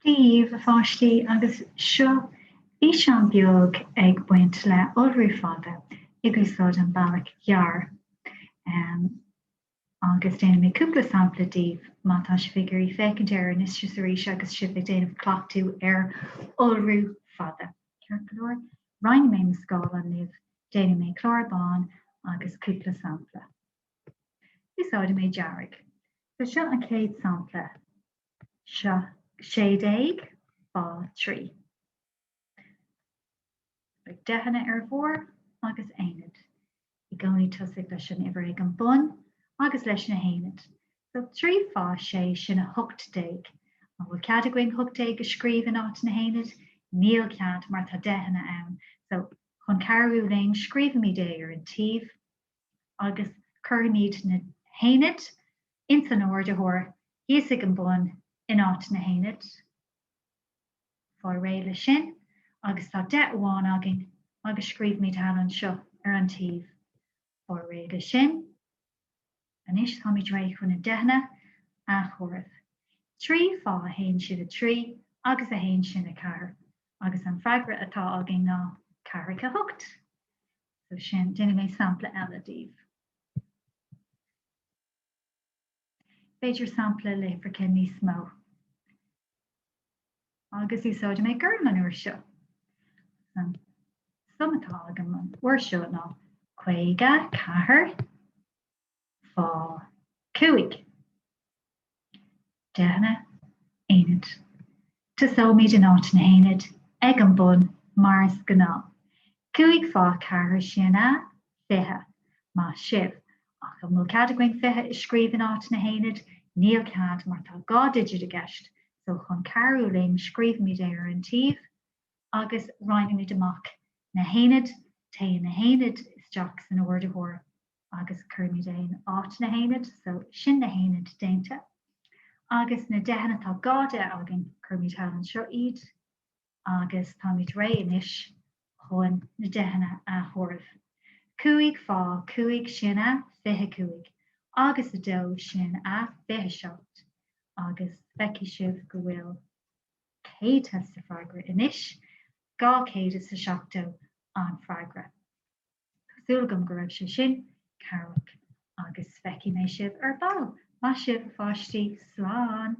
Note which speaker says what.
Speaker 1: Díomh a fáistí agus seo bhí sean beag ag buint le Iolrú fada igusáid an bailach ghearr. Um, agus déanam mé cúpla sampla díomh má tá si figurí fécintéir an isise sa ríise agus si bh déanamh clachtú ar Iolrú fada. Ceart go leor, roinne mé na scáil an libh, déanam mé chlarbán agus cúpla sampla. Úsáid mé dearg. So seo an céad sampla. Seo sédéig fá trí. Ag dehanna ar bhór agus éad. I gcónaí tosaigh leis an uimhir ag an bun agus leis na héad. So trí fá sé sin a thucht déig. Má bhfuil cead a going thucht déig a scríb in áit na héad, níl cead mar tá dehanna ann. So chun carú léin scríbh mí dé ar an tíomh agus chuirmíd na héad in san ordathóir íosig an bun in áit na héad. Fá réile sin agus tá de bháin agin agus scríb mí tal an seo ar an tíomh. Fá réile sin anis tá mí dréich chun na dehanna a chomhaireamh. Trí fá a haon siad a trí agus a haon sin a ceathair agus an freagra atá agin ná ceathair a thucht. So sin déanam mé sampla eile díomh. Beidir sampla le fricin níos mó. Agus úsáid mé gur an uair seo. Sumatá agam an uair seo ná chuige, ceathair, fá, cúig. Dehanna, éad. Tasóimid in áit na héad ag an bun mars gná. Cúig fá ceathair sinna fithe má sibh. Ach an bhfuil cead a going fithe is scríb in áit na héad, níl cead mar tá gá digit a gceist. So chun carú léinn scríb mí dé ar an tíomh agus roinne mí amach na héad, taon na héad isteach san ordathóir agus chuir mí dé in áit na héad, so sin na héad déanta. Agus na dehanna tá gáda agin chuir mí tal an seo iad agus tá mí ré inis chuin na dehanna a chomhaireamh. Cúig fá cúig sinna fithe cúig agus a dó sin a fithe seacht agus feici sibh go bhfuil céad sa freagra inis gá céad is sa seachtó an freagra. Tásúlagam go raibh sé sin carach agus feici mé sibh ar ball. Má sibh fáistí slán.